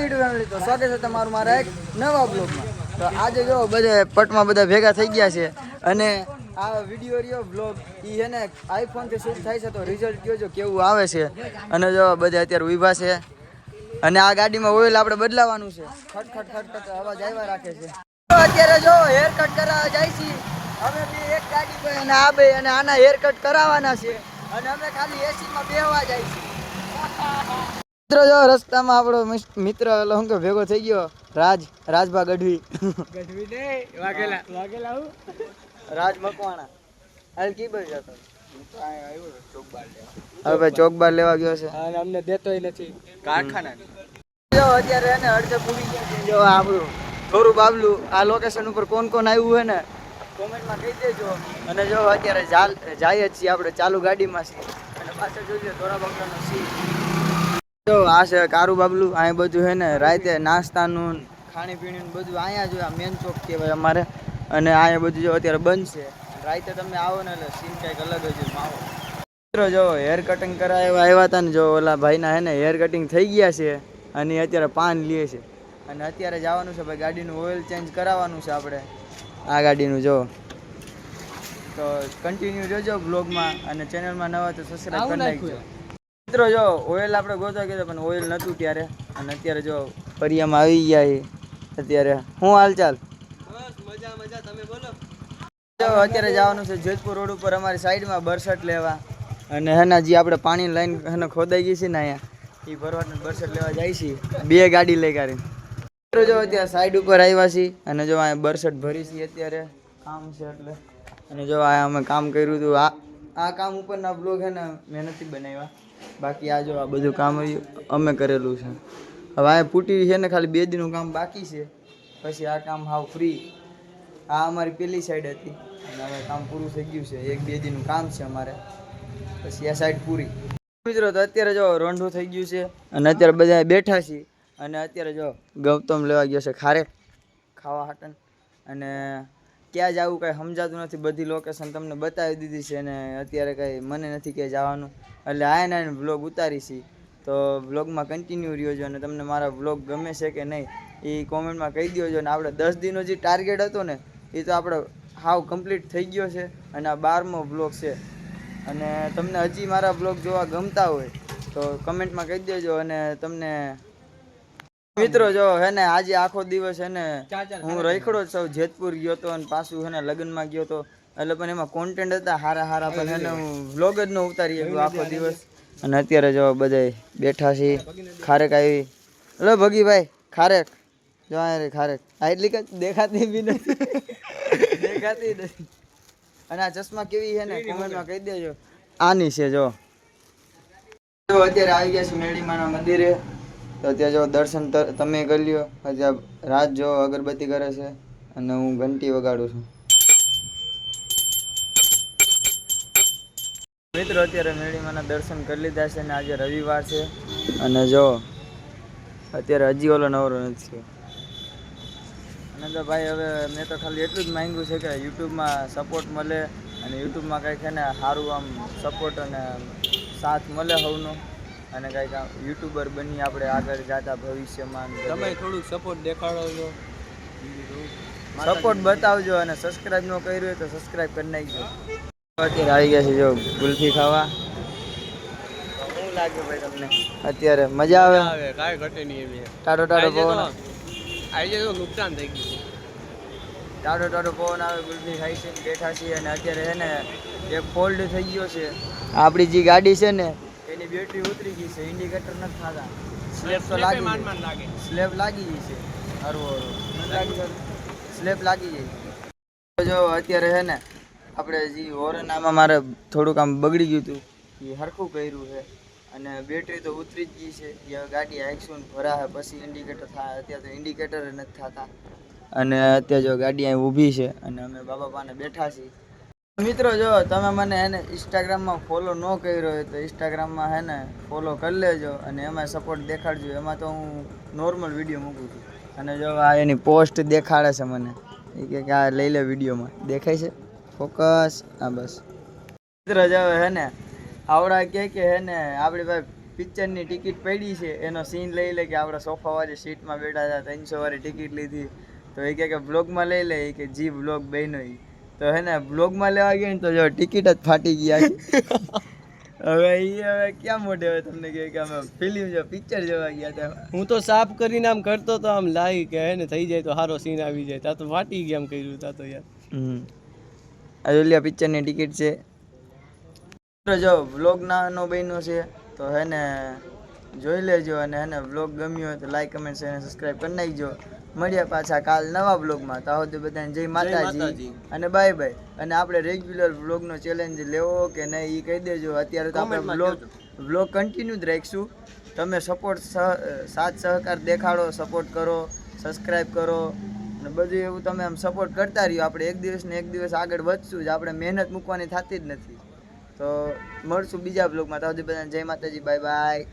YouTube family, તો સ્વાગત છે તમારું મારા એક નવા બ્લોગમાં. તો આજે જો બધે પટમાં બધા ભેગા થઈ ગયા છે અને આ વિડીયો રહ્યો બ્લોગ એ છે ને આઈફોનથી શૂટ થાય છે. તો રિઝલ્ટ જોજો કેવું આવે છે. અને જો બધા અત્યારે ઊભા છે અને આ ગાડીમાં ઓઇલ આપણે બદલાવાનું છે. ખટખટ ખટખટ અવાજ આવ્યા રાખે છે. અત્યારે જો હેર કટ કરાવવા જાય છે અમે બી એક ગાડી પર અને આ બે અને આના હેર કટ કરાવવાના છે અને અમે ખાલી એસીમાં બેહવા જાય છે. મિત્રો જો રસ્તામાં આપણો મિત્ર ભેગો થઈ ગયો રાજભા ગઢવી રાજ મકવાણા હાલ કી ભાઈ જતો હવે ચોકબાર લેવા ગયો છે અને અમને દેતોય નથી કારખાના. જો અત્યારે એને અડધે પૂરી ગયા છે. જો આપણું થોડું બાબલું આ લોકેશન ઉપર કોણ કોણ આવ્યું હોય ને કોમેન્ટમાં કહી દેજો. અને જો અત્યારે જાય જ છીએ આપણે ચાલુ ગાડીમાં છીએ અને પાછળ જોઈએ ધોરા બંગલાનો સી. જો આ છે કારું બાબલું. અહીં બધું છે ને રાતે નાસ્તાનું ખાણીપીણીનું બધું અહીંયા જો આ મેન ચોક કહેવાય અમારે. અને અહીંયા બધું જો અત્યારે બંધ છે. રાતે તમે આવો ને એટલે સીન કંઈક અલગ જ માવો. મિત્રો જો હેર કટિંગ કરાવવા આવ્યા હતા ને જો ઓલા ભાઈના હે ને હેર કટિંગ થઈ ગયા છે અને અત્યારે પાન લે છે. અને અત્યારે જવાનું છે ભાઈ ગાડીનું ઓઇલ ચેન્જ કરાવવાનું છે આપણે આ ગાડીનું. જો તો કન્ટિન્યુ રહેજો બ્લોગમાં અને ચેનલમાં નવા તો સબસ્ક્રાઈબ કરી નાખજો. મિત્રો જો ઓઇલ આપણે ગોતવા ગયા પણ ઓઇલ નહોતું ત્યારે. અને અત્યારે જો ફરિયામાં આવી ગયા છે અત્યારે. શું હાલચાલ? બસ મજા મજા, તમે બોલો. જો અત્યારે જવાનું છે જેતપુર રોડ ઉપર અમારી સાઈડમાં બરસટ લેવા. અને હેના જે આપણે પાણી લાઈન હેને ખોદાઈ ગઈ છે ને અહીંયા એ ભરવાને બરસટ લેવા જાય છે. બે ગાડી લઈ કાઢીને. મિત્રો જો અત્યારે સાઈડ ઉપર આવ્યા છીએ અને જો અહીંયા બરસટ ભરી છીએ અત્યારે કામ છે એટલે. અને જો આ અમે કામ કર્યું હતું આ કામ ઉપરના બ્લોગ છે ને મેં નથી બનાવ્યા. બાકી આ જો આ બધું કામ અમે કરેલું છે. હવે આ પૂટી છે ને ખાલી 2 દિનનું કામ બાકી છે પછી આ કામ હાવ ફ્રી. આ અમારી પેલી સાઈડ હતી અને હવે કામ પૂરું થઈ ગયું છે. 1-2 દિનનું કામ છે અમારે પછી આ સાઈડ પૂરી. મિત્રો તો અત્યારે જો રોંઢું થઈ ગયું છે અને અત્યારે બધા બેઠા છીએ. અને અત્યારે જો ગૌતમ લેવા ગયો છે ખારેક ખાવા હાટન. અને ક્યાં જવું કાંઈ સમજાતું નથી. બધી લોકેશન તમને બતાવી દીધી છે અને અત્યારે કાંઈ મને નથી ક્યાંય જવાનું એટલે આને વ્લોગ ઉતારી છે. તો વ્લોગમાં કન્ટિન્યુ રહ્યો છો અને તમને મારા વ્લોગ ગમે છે કે નહીં એ કોમેન્ટમાં કહી દો છો. અને આપણે 10 દિનનો જે ટાર્ગેટ હતો ને એ તો આપણે હાવ કમ્પ્લીટ થઈ ગયો છે અને આ 12મો વ્લોગ છે. અને તમને હજી મારા વ્લોગ જોવા ગમતા હોય તો કમેન્ટમાં કહી દેજો. અને તમને મિત્રો જો હે ને આજે આખો દિવસ હે ને હું રખડો જ સૌ જેતપુર ગયો હતો અને પાછું હે ને લગ્નમાં ગયો હતો એટલે પણ એમાં કોન્ટેન્ટ હતા હારા પણ હે ને હું વ્લોગ જ ન ઉતારી શક્યો આખો દિવસ. અને અત્યારે જો બધા બેઠા છીએ. ખારેક આવી એટલે ભગીભાઈ ખારેક જો રે ખારેક આ એટલી કઈ દેખાતી બી નથી દેખાતી નથી. અને આ ચશ્મા કેવી છે ને કોમેન્ટમાં કહી દેજો. આની છે જો અત્યારે આવી ગયા છે મેડીમાના મંદિરે. તો ત્યાં જો દર્શન તમે કરી લ્યો. ત્યાં રાત જો અગરબત્તી કરે છે અને હું ઘંટી વગાડું છું. મિત્રો અત્યારે મેડીમાના દર્શન કરી લીધા છે અને આજે રવિવાર છે. અને જો અત્યારે હજી ઓલો નવરો નથી. અને તો ભાઈ હવે મેં તો ખાલી એટલું જ માંગ્યું છે કે યુટ્યુબમાં સપોર્ટ મળે અને યુટ્યુબમાં કંઈક છે ને સારું આમ સપોર્ટ અને સાથ મળે સૌનો. અને કંઈક યુટ્યુબર બની આપણે આગળ જતા ભવિષ્યમાં. તમે થોડુંક સપોર્ટ દેખાડો છો, સપોર્ટ બતાવજો. અને સબસ્ક્રાઈબ ન કર્યું હોય તો સબસ્ક્રાઈબ કરી નાખજો. અત્યારે આવી ગયા છે જો ગુલ્ફી ખાવા. શું લાગે ભાઈ તમને અત્યારે? મજા આવે? કાંઈ ઘટે નહીં એવી. ટાઢો પવન આવી જાય તો નુકસાન થઈ ગયું. ટાઢો પવન આવે ગુલ્ફી ખાઈ છે બેઠા છીએ. અને અત્યારે છે ને એક ફોલ્ડ થઈ ગયો છે. આપણી જે ગાડી છે ને એની બેટરી ઉતરી ગઈ છે. ઇન્ડિકેટર નથી થતા. સ્લેબ તો લાગી સ્લેબ લાગી ગઈ છે. હરવું સ્લેબ લાગી જાય. જો અત્યારે છે ને આપણે જે હોરન આમાં મારે થોડુંક આમ બગડી ગયું હતું એ સરખું કર્યું છે. અને બેટરી તો ઉતરી જ ગઈ છે. એ ગાડી હાઈક્સું ભરાશે પછી ઇન્ડિકેટર થાય. અત્યારે તો ઇન્ડિકેટર નથી થતા. અને અત્યારે જો ગાડી અહીં ઊભી છે અને અમે બાબા પાને બેઠા છીએ. મિત્રો જો તમે મને એને ઇન્સ્ટાગ્રામમાં ફોલો ન કર્યો હોય તો ઇન્સ્ટાગ્રામમાં હે ને ફોલો કરી લેજો અને એમાં સપોર્ટ દેખાડજો. એમાં તો હું નોર્મલ વિડીયો મૂકું છું. અને જો આ એની પોસ્ટ દેખાડે છે મને એ કે આ લઈ લે વિડીયોમાં દેખાય છે ફોકસ. હા બસ મિત્રો જો હે ને આવડા કે હે ને આપણી ભાઈ પિક્ચરની ટિકિટ પડી છે એનો સીન લઈ લે કે આપણે સોફાવાળી સીટમાં બેઠા હતા 300 વાળી ટિકિટ લીધી તો એ કે બ્લોગમાં લઈ લે કે જી બ્લોગ બન્યો તો હે ને બ્લોગમાં લેવા ગયો ને તો જો ટિકિટ જ ફાટી ગયા હવે ક્યાં મોઢે હવે તમને કે અમે ફિલ્મ જો પિક્ચર જોવા ગયા હતા હું તો સાફ કરીને આમ કરતો તો આમ લાઈ કે હે ને થઈ જાય તો સારો સીન આવી જાય તા તો ફાટી ગયા આમ કર્યું તા તો યાર અજોલિયા પિક્ચરની ટિકિટ છે જો વ્લોગ નાનો બન્યો છે તો હે ને જોઈ લેજો અને હે ને વ્લોગ ગમ્યો હોય તો લાઈક કમેન્ટ શેર અને સબસ્ક્રાઈબ કરી નાખજો મળ્યા પાછા કાલ નવા વ્લોગમાં તો સુધી બધાને જય માતાજી અને બાય બાય અને આપણે રેગ્યુલર વ્લોગનો ચેલેન્જ લેવો કે નહીં એ કહી દેજો અત્યારે તો આપણે વ્લોગ કન્ટિન્યુ જ રાખીશું તમે સપોર્ટ સાથ સહકાર દેખાડો સપોર્ટ કરો સબસ્ક્રાઈબ કરો અને બધું એવું તમે આમ સપોર્ટ કરતા રહ્યો આપણે એક દિવસ ને એક દિવસ આગળ વધશું જ આપણે મહેનત મૂકવાની થતી જ નથી તો મળશું બીજા બ્લોગમાં તો બધાને જય માતાજી બાય બાય